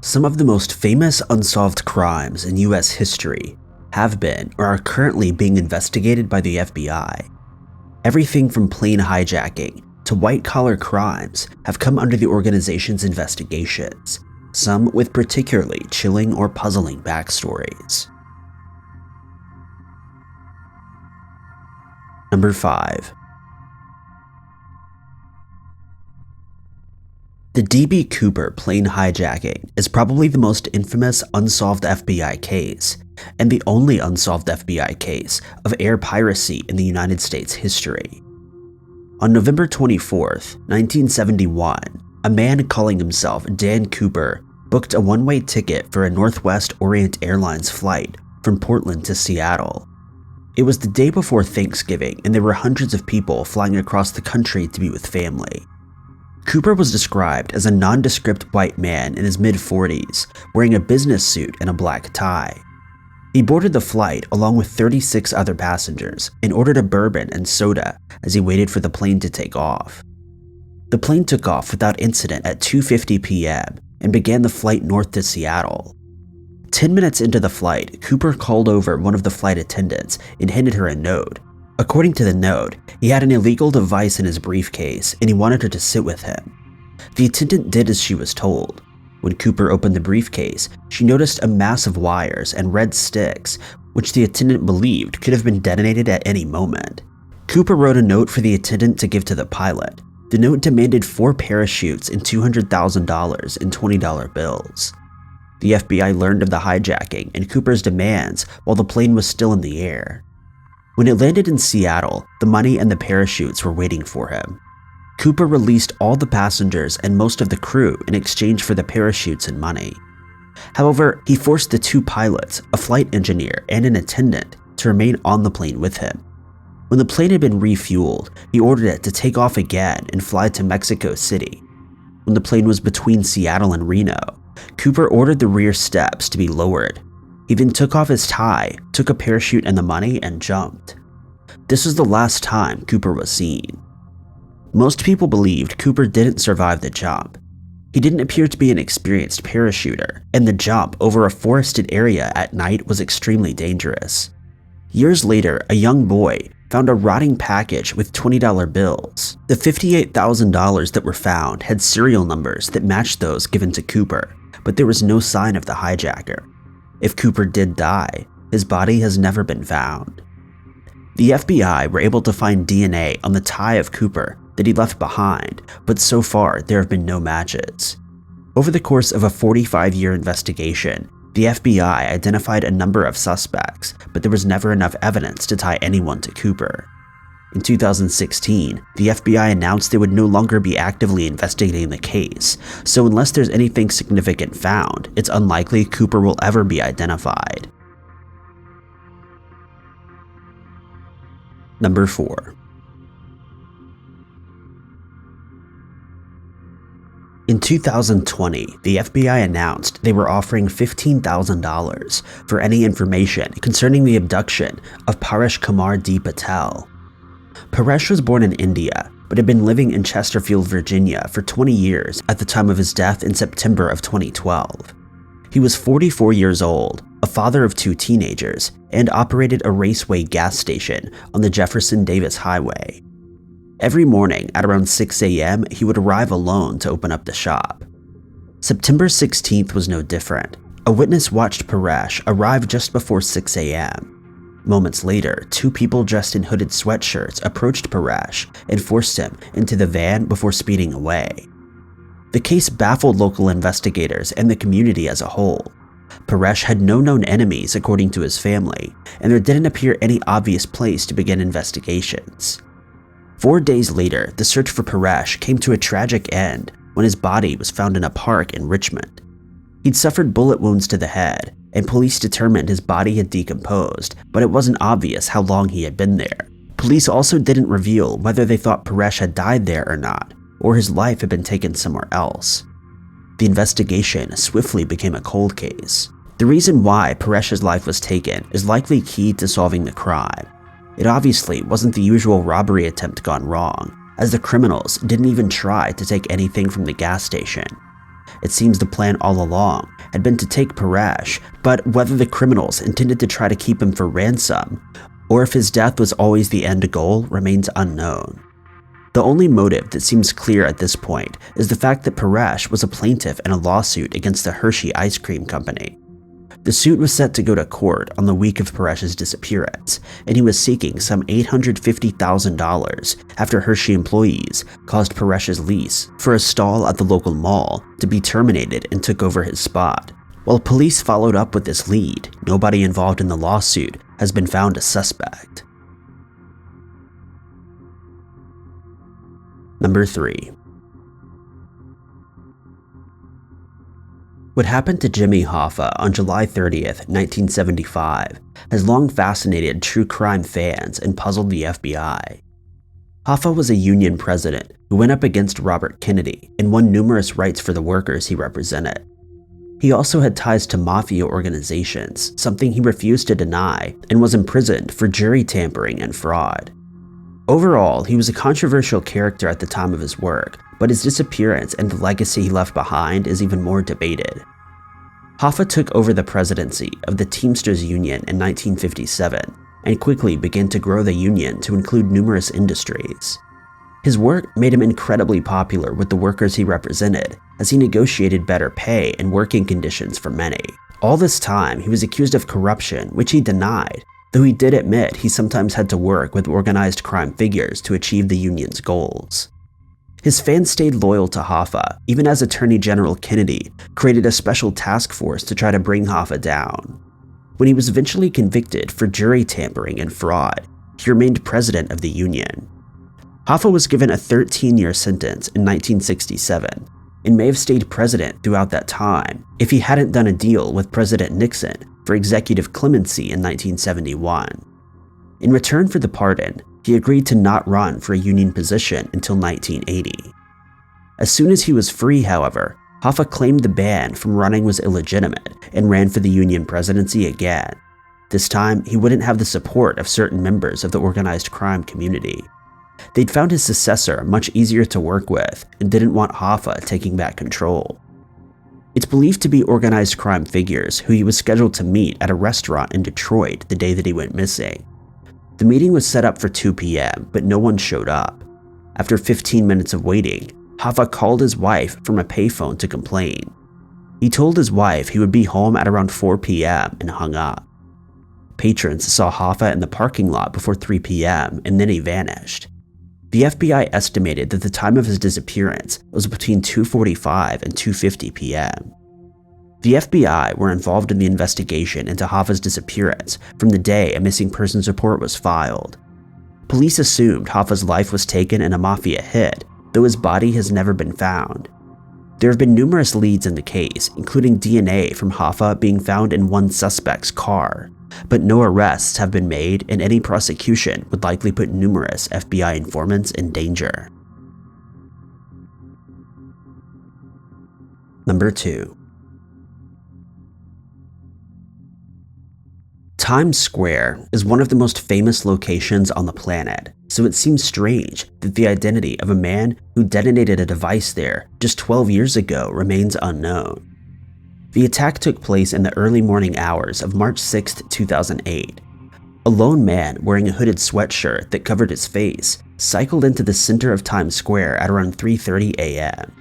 Some of the most famous unsolved crimes in US history have been or are currently being investigated by the FBI. Everything from plane hijacking to white-collar crimes have come under the organization's investigations, some with particularly chilling or puzzling backstories. Number 5. The D.B. Cooper plane hijacking is probably the most infamous unsolved FBI case, and the only unsolved FBI case of air piracy in the United States history. On November 24, 1971, a man calling himself Dan Cooper booked a one-way ticket for a Northwest Orient Airlines flight from Portland to Seattle. It was the day before Thanksgiving, and there were hundreds of people flying across the country to be with family. Cooper was described as a nondescript white man in his mid-40s, wearing a business suit and a black tie. He boarded the flight along with 36 other passengers and ordered a bourbon and soda as he waited for the plane to take off. The plane took off without incident at 2:50 p.m. and began the flight north to Seattle. 10 minutes into the flight, Cooper called over one of the flight attendants and handed her a note. According to the note, he had an illegal device in his briefcase and he wanted her to sit with him. The attendant did as she was told. When Cooper opened the briefcase, she noticed a mass of wires and red sticks, which the attendant believed could have been detonated at any moment. Cooper wrote a note for the attendant to give to the pilot. The note demanded 4 parachutes and $200,000 in $20 bills. The FBI learned of the hijacking and Cooper's demands while the plane was still in the air. When it landed in Seattle, the money and the parachutes were waiting for him. Cooper released all the passengers and most of the crew in exchange for the parachutes and money. However, he forced the 2 pilots, a flight engineer and an attendant, to remain on the plane with him. When the plane had been refueled, he ordered it to take off again and fly to Mexico City. When the plane was between Seattle and Reno, Cooper ordered the rear steps to be lowered. He then took off his tie, took a parachute and the money, and jumped. This was the last time Cooper was seen. Most people believed Cooper didn't survive the jump. He didn't appear to be an experienced parachuter, and the jump over a forested area at night was extremely dangerous. Years later, a young boy found a rotting package with $20 bills. The $58,000 that were found had serial numbers that matched those given to Cooper, but there was no sign of the hijacker. If Cooper did die, his body has never been found. The FBI were able to find DNA on the tie of Cooper that he left behind, but so far there have been no matches. Over the course of a 45-year investigation, the FBI identified a number of suspects, but there was never enough evidence to tie anyone to Cooper. In 2016, the FBI announced they would no longer be actively investigating the case, so unless there's anything significant found, it's unlikely Cooper will ever be identified. Number 4. In 2020, the FBI announced they were offering $15,000 for any information concerning the abduction of Paresh D. Patel. Paresh was born in India, but had been living in Chesterfield, Virginia for 20 years at the time of his death in September of 2012. He was 44 years old, a father of 2 teenagers, and operated a Raceway gas station on the Jefferson Davis Highway. Every morning at around 6 a.m., he would arrive alone to open up the shop. September 16th was no different. A witness watched Paresh arrive just before 6 a.m. Moments later, 2 people dressed in hooded sweatshirts approached Paresh and forced him into the van before speeding away. The case baffled local investigators and the community as a whole. Paresh had no known enemies according to his family, and there didn't appear any obvious place to begin investigations. 4 days later, the search for Paresh came to a tragic end when his body was found in a park in Richmond. He'd suffered bullet wounds to the head, and police determined his body had decomposed, but it wasn't obvious how long he had been there. Police also didn't reveal whether they thought Paresh had died there or not, or his life had been taken somewhere else. The investigation swiftly became a cold case. The reason why Paresh's life was taken is likely key to solving the crime. It obviously wasn't the usual robbery attempt gone wrong, as the criminals didn't even try to take anything from the gas station. it seems the plan all along had been to take Paresh, but whether the criminals intended to try to keep him for ransom, or if his death was always the end goal, remains unknown. The only motive that seems clear at this point is the fact that Paresh was a plaintiff in a lawsuit against the Hershey Ice Cream Company. The suit was set to go to court on the week of Paresh's disappearance, and he was seeking some $850,000 after Hershey employees caused Paresh's lease for a stall at the local mall to be terminated and took over his spot. While police followed up with this lead, nobody involved in the lawsuit has been found a suspect. Number 3. What happened to Jimmy Hoffa on July 30th, 1975 has long fascinated true crime fans and puzzled the FBI. Hoffa was a union president who went up against Robert Kennedy and won numerous rights for the workers he represented. He also had ties to mafia organizations, something he refused to deny, and was imprisoned for jury tampering and fraud. Overall, he was a controversial character at the time of his work, but his disappearance and the legacy he left behind is even more debated. Hoffa took over the presidency of the Teamsters Union in 1957 and quickly began to grow the union to include numerous industries. His work made him incredibly popular with the workers he represented, as he negotiated better pay and working conditions for many. All this time, he was accused of corruption, which he denied, though he did admit he sometimes had to work with organized crime figures to achieve the union's goals. His fans stayed loyal to Hoffa, even as Attorney General Kennedy created a special task force to try to bring Hoffa down. When he was eventually convicted for jury tampering and fraud, he remained president of the union. Hoffa was given a 13-year sentence in 1967 and may have stayed president throughout that time if he hadn't done a deal with President Nixon for executive clemency in 1971. In return for the pardon, he agreed to not run for a union position until 1980. As soon as he was free, however, Hoffa claimed the ban from running was illegitimate and ran for the union presidency again. This time, he wouldn't have the support of certain members of the organized crime community. They'd found his successor much easier to work with and didn't want Hoffa taking back control. It's believed to be organized crime figures who he was scheduled to meet at a restaurant in Detroit the day that he went missing. The meeting was set up for 2 p.m., but no one showed up. After 15 minutes of waiting, Hoffa called his wife from a payphone to complain. He told his wife he would be home at around 4 p.m. and hung up. Patrons saw Hoffa in the parking lot before 3 p.m. and then he vanished. The FBI estimated that the time of his disappearance was between 2:45 and 2:50 p.m. The FBI were involved in the investigation into Hoffa's disappearance from the day a missing persons report was filed. Police assumed Hoffa's life was taken in a mafia hit, though his body has never been found. There have been numerous leads in the case, including DNA from Hoffa being found in one suspect's car, but no arrests have been made and any prosecution would likely put numerous FBI informants in danger. Number 2. Times Square is one of the most famous locations on the planet, so it seems strange that the identity of a man who detonated a device there just 12 years ago remains unknown. The attack took place in the early morning hours of March 6, 2008. A lone man wearing a hooded sweatshirt that covered his face cycled into the center of Times Square at around 3:30 a.m.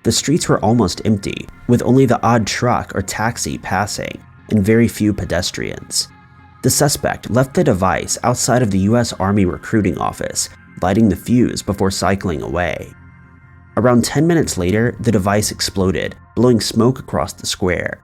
The streets were almost empty, with only the odd truck or taxi passing, and very few pedestrians. The suspect left the device outside of the U.S. Army recruiting office, lighting the fuse before cycling away. Around 10 minutes later, the device exploded, blowing smoke across the square.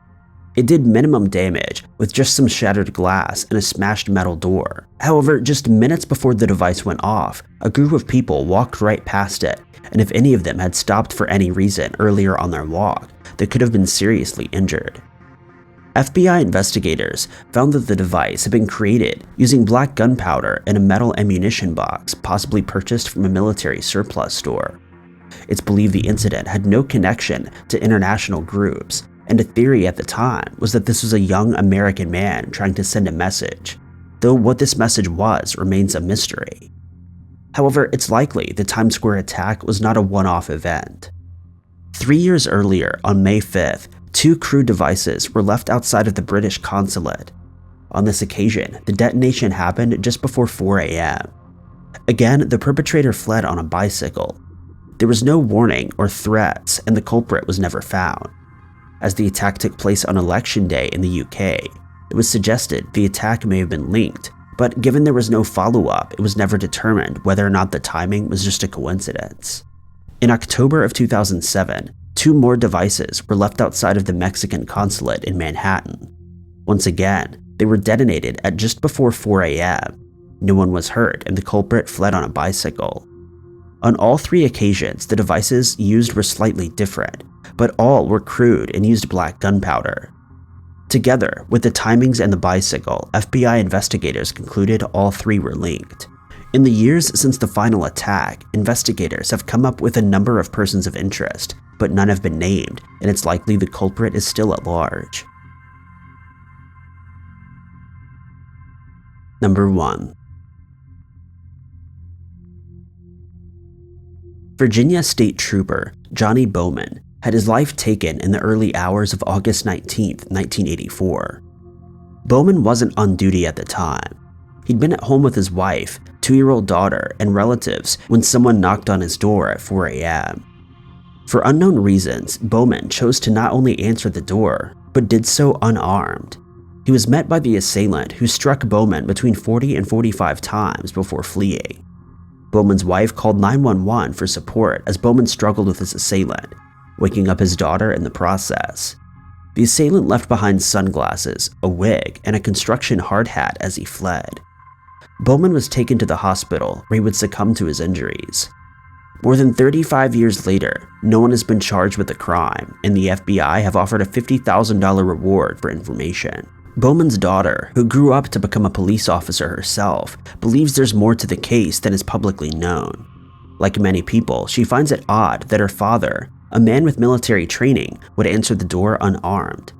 It did minimum damage, with just some shattered glass and a smashed metal door. However, just minutes before the device went off, a group of people walked right past it, and if any of them had stopped for any reason earlier on their walk, they could have been seriously injured. FBI investigators found that the device had been created using black gunpowder in a metal ammunition box possibly purchased from a military surplus store. It's believed the incident had no connection to international groups, and a theory at the time was that this was a young American man trying to send a message, though what this message was remains a mystery. However, it's likely the Times Square attack was not a one-off event. 3 years earlier, on May 5th, 2 crude devices were left outside of the British consulate. On this occasion, the detonation happened just before 4 a.m. Again, the perpetrator fled on a bicycle. There was no warning or threats, and the culprit was never found. As the attack took place on Election Day in the UK, it was suggested the attack may have been linked, but given there was no follow-up, it was never determined whether or not the timing was just a coincidence. In October of 2007, 2 more devices were left outside of the Mexican consulate in Manhattan. Once again, they were detonated at just before 4 a.m. No one was hurt, and the culprit fled on a bicycle. On all 3 occasions, the devices used were slightly different, but all were crude and used black gunpowder. Together, with the timings and the bicycle, FBI investigators concluded all 3 were linked. In the years since the final attack, investigators have come up with a number of persons of interest, but none have been named, and it's likely the culprit is still at large. Number 1. Virginia State Trooper Johnny Bowman had his life taken in the early hours of August 19, 1984. Bowman wasn't on duty at the time. He'd been at home with his wife, 2-year-old daughter, and relatives when someone knocked on his door at 4 a.m. For unknown reasons, Bowman chose to not only answer the door, but did so unarmed. He was met by the assailant, who struck Bowman between 40 and 45 times before fleeing. Bowman's wife called 911 for support as Bowman struggled with his assailant, waking up his daughter in the process. The assailant left behind sunglasses, a wig, and a construction hard hat as he fled. Bowman was taken to the hospital where he would succumb to his injuries. More than 35 years later, no one has been charged with the crime, and the FBI have offered a $50,000 reward for information. Bowman's daughter, who grew up to become a police officer herself, believes there's more to the case than is publicly known. Like many people, she finds it odd that her father, a man with military training, would answer the door unarmed.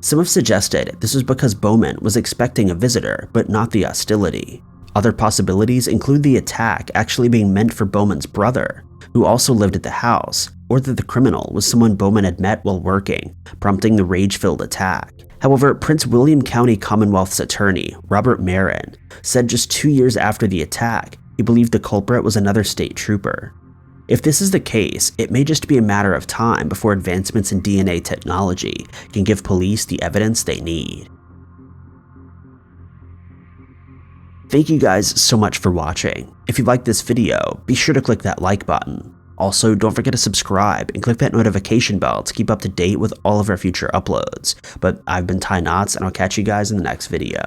Some have suggested this was because Bowman was expecting a visitor, but not the hostility. Other possibilities include the attack actually being meant for Bowman's brother, who also lived at the house, or that the criminal was someone Bowman had met while working, prompting the rage-filled attack. However, Prince William County Commonwealth's attorney, Robert Marin, said just 2 years after the attack, he believed the culprit was another state trooper. If this is the case, it may just be a matter of time before advancements in DNA technology can give police the evidence they need. Thank you guys so much for watching. If you liked this video, be sure to click that like button. Also, don't forget to subscribe and click that notification bell to keep up to date with all of our future uploads. But I've been Ty Knotts, and I'll catch you guys in the next video.